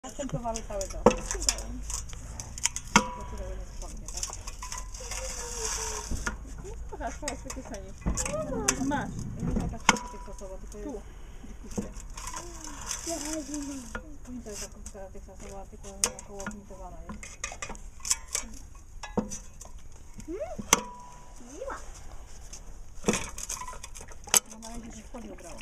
Następowały całe to. Masz, masz takie sanie. Masz. Nie taka sztuka tych sosowa, tylko jest... Tu. To jest taka tych sosowa, tylko około limitowana jest. No na razie się w chodzi obrała.